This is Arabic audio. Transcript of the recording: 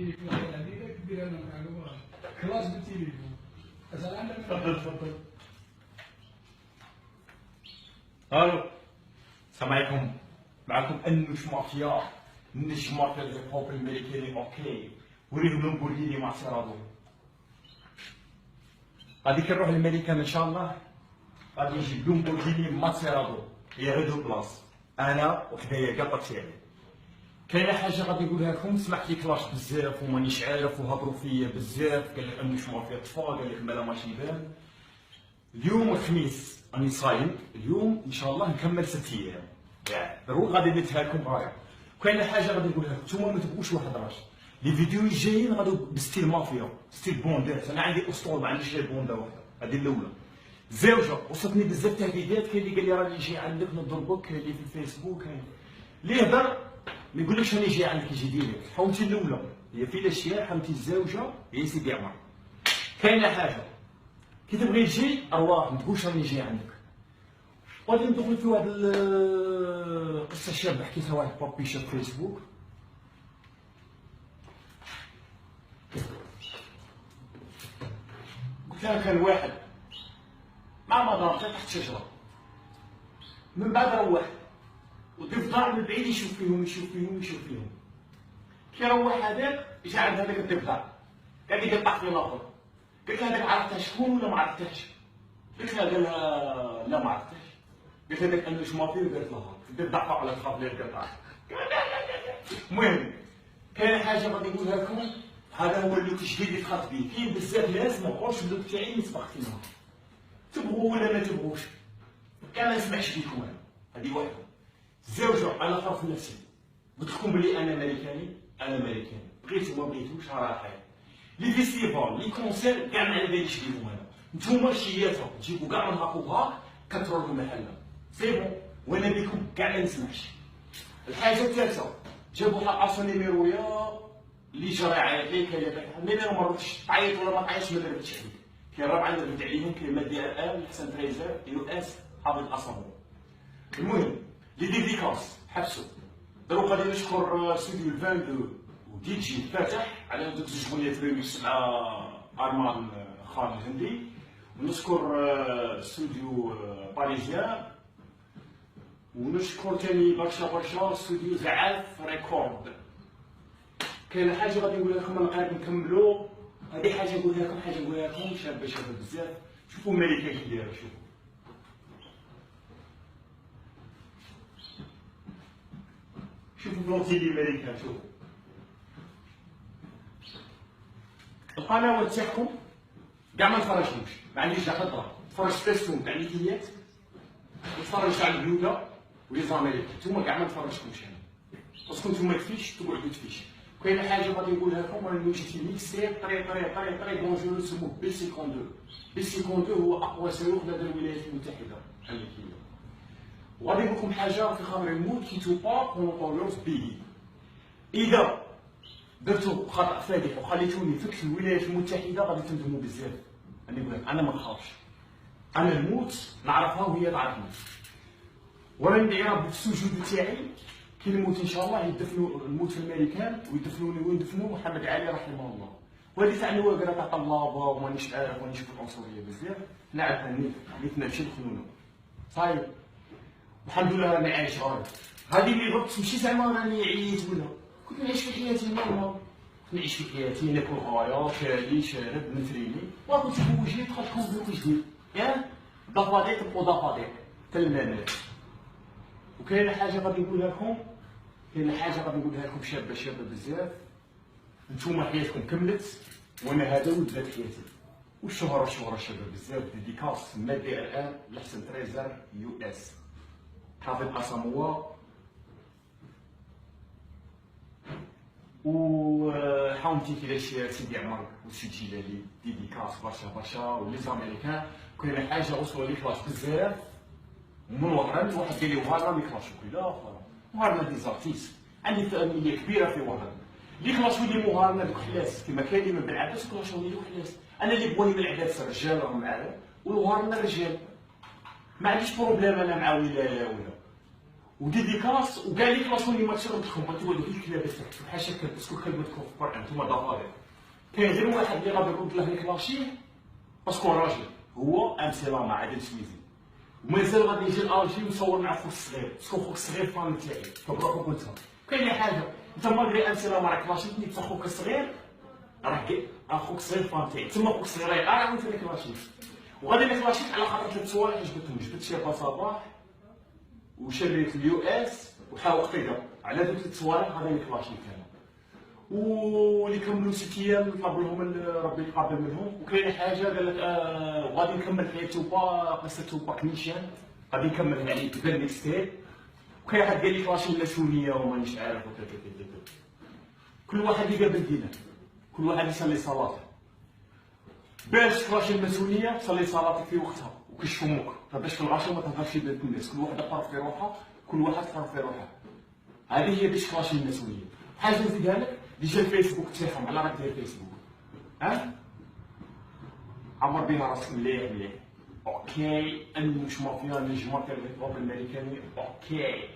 التليفون هذه كبير انا معلومه كلاس بالتليفون. تفضل. الو، السلام عليكم. معكم النجم مافيا، النجم مافيا الهيب هوب الامريكاني. اوكي، وريهم لامبورغيني ماسيرادو. غادي كنروح للميريكان ان شاء الله، غادي نجيب لامبورغيني ماسيرادو، هي غير دو بلاص، انا وحدايا كاع طاكسيالي. كاينه حاجه غادي نقولها لكم، سمعت لي كلاش بزاف ومانيش عارف وهضروا فيا بزاف، قال لك النجم مافيا طفى، قال لك مالا ماشي يبان. اليوم الخميس راني صايم، اليوم ان شاء الله نكمل 6 ايام، ياك ضروري غادي نديرها لكم رايح. كاينه حاجه غادي نقولها لكم، نتوما ما تبغوش واحد راش، لي فيديو الجايين غادي بستيل مافيا، ستيل بوندات. انا عندي اسطول، ما عنديش غير بوندا واحده، هذه الاولى. زوجه وصلتني بزاف تهديدات، كاين اللي قال لي راني نجي عندك نضربك، كاين اللي في الفيسبوك، كاين اللي يهضر ما يقولكش راني جاي عندك يجي ديريكت. حاولتي الاولى هي في الاشياء، حاولتي الزوجه هي سيدي عمر. كاينه حاجه كي تبغي تجي ارواح، ما تقولش راني جاي عندك. غادي ندخل في واحد القصه شابه حكيتها واحد بابيشه في فيسبوك. قلت لها كان واحد مع مدار تحت شجره، من بعد روح والضفدع من بعيد يشوف فيهم كي روح هذاك جا عند هذاك الضفدع قاعد يقطع في الاخر. قلت لها هذاك عرفتها شكون ولا ما عرفتهاش؟ قلت لها، قال لها لا ما عرفتهاش. قلت هذاك انا واش مافي، قالت لها الضفدع فوق على تخاف ليه القطع. المهم كاين حاجه غادي نقولها لكم، هذا هو اللوك الجديد اللي دخلت به. كاين بزاف ناس ما بغاوش اللوك تاعي اللي سبقت فيهم، تبغوا ولا ما تبغوش، كان ما نسمعش فيكم انا. هذه واحده. الزوجه انا خاف من نفسي، قلت لكم بلي انا امريكاني، بغيتو ما بغيتوش راحه. لي فيستيفال لي كونسير كاع ما على باليش بيهم انا. نتوما شياتها تجيبوا كاع من هاكو هاك كترولوا المحله، سي بون، وانا بكم كاع ما نسمعش. الحاجه الثالثه جابوا حقاصه نيميرويا اللي جرى عيط لي، كاين اللي ما رضتش تعيط ولا ما تعيطش ما درتش عليك. كاين رابعه درت عليهم، كاين مادي الحسن تريزر يو اس حافظ الاصابع. المهم لي ديديكاس حبسوا. دروك غادي نشكر استوديو 22 ودي جي فاتح على دوك زوج غنيات ريميكس مع ارمان خالد الهندي، ونشكر استوديو باريزيان، ونشكر تاني برشا استوديو زعاف ريكورد. كاين حاجه غادي نقولها لكم، انا قاعد نكملوا هذه حاجه نقولها لكم شابه بزاف. شوفوا ملكه كي دايره، شوفوا بلونتي لي ملكه. شوفوا القنوات تاعكم كاع ما نفرجهمش، ما عنديش كاع خطره. تفرج فيسبوك تاع نيتيات، نتفرج تاع البلوده ولي زاميريك، نتوما كاع ما نتفرجكمش انا، باسكو نتوما تفيش تقعدوا تفيش. كاينه حاجه غادي نقولها لكم، راني مشيت ميكسي طري دونجورو، سموه بي 52. بي 52 هو اقوى صاروخ لدى الولايات المتحده الامريكيه. وغادي نقول لكم حاجه في خبر الموت كي توبا كونطولوس بيدي. اذا درتو خطا فادح وخليتوني فكت الولايات المتحده غادي تندموا بزاف. انا نقول لك انا ما نخافش، انا الموت نعرفها وهي تعرفني، وراني ندعي ربي في السجود تاعي كي نموت ان شاء الله يدفنوا الموت في الامريكان ويدفنوني وين يدفنوا محمد علي رحمه الله. وهذه تاع النواقره تاع طلابه ومانيش عارف ونشوف العنصريه بزاف، نعرفها نيت نمشي لخنونه صايب. الحمد لله راني عايش غادي. هذه اللي ضبط ماشي زعما راني عييت ولا، كنت نعيش في حياتي نورمال، كنت نعيش في حياتي ناكل غايه كالي شارب نتريني، وكنت في وجهي دخل كونفليكت جديد، ياك ضفاديق تبقوا ضفاديق تلمانات. وكاينه حاجه غادي نقولها لكم، شابه بزاف. نتوما حياتكم كملت وانا هذا ولد حياتي، والشهره شابه بزاف. ديديكاس مادي الان لحسن تريزر يو اس حافظ اساموا، وحاولتي كذا شي سيدي عمر وسي جيلالي ديديكاس برشا ولي زاميريكان. كاينه حاجه وصلوا لي كلاش بزاف من وهران، واحد قال لي وهران يكلاشو لا وهران دي زارتيست، عندي فاميليا كبيره في وهران اللي كلاشو لي وهران دوك حلاس كيما كاين من بالعباس كلاشو لي حلاس. انا اللي بغوني من العباس الرجال راهم معايا والوهران الرجال، ما عنديش بروبليم انا مع ولايه ولا. وديديكاس وكاع لي كلاصون اللي ما تشربتهم انتوما دوك الكلاب تاعك بحال شكل باسكو كلبتكم في القران انتوما ضفادع. كاين غير واحد اللي غادي يرد له لي كلاشيه باسكو راجل هو ام سلامه عادل سويزي، ومازال غادي يجي الالجي ويصور مع خوك الصغير باسكو خوك الصغير فان تاعي كبروحو قلتها. كاين حاجه انت مالغري ام سلامه راك كلاشيتني بصح خوك الصغير راه اخوك الصغير فان تاعي تما خوك الصغير راه وانت اللي كلاشيت. وغادي نكلاشيت على خاطر 3 صوالح جبتهم، جبت شي باصاباح وشريت اليو اس وحاوقت كذا على دوك 3 صوالح غادي نكلاشيت انا. واللي كملوا 6 ايام نطلب لهم ربي يتقبل منهم. وكاين حاجه قال لك غادي نكمل حياه توبا قصه توبا كنيشان غادي نكمل يعني تبان لي ستيل. وكاين واحد قال لي كلاشي الماسونيه ومانيش عارف وكذا. كل واحد يقابل دينه، كل واحد يصلي صلاته. باش تكلاشي الماسونيه صلي صلاتك في وقتها وكشف امك، باش في العشاء ما تهضرش بين الناس، كل واحد يقرا في روحها، كل واحد يقرا في روحها. هذه هي باش تكلاشي الماسونيه. حاجه نزيدها لك ديجا الفيسبوك تاعهم على راك داير فيسبوك عمر بها راسك مليح مليح. اوكي انه مش مافيا نجم مافيا الامريكاني اوكي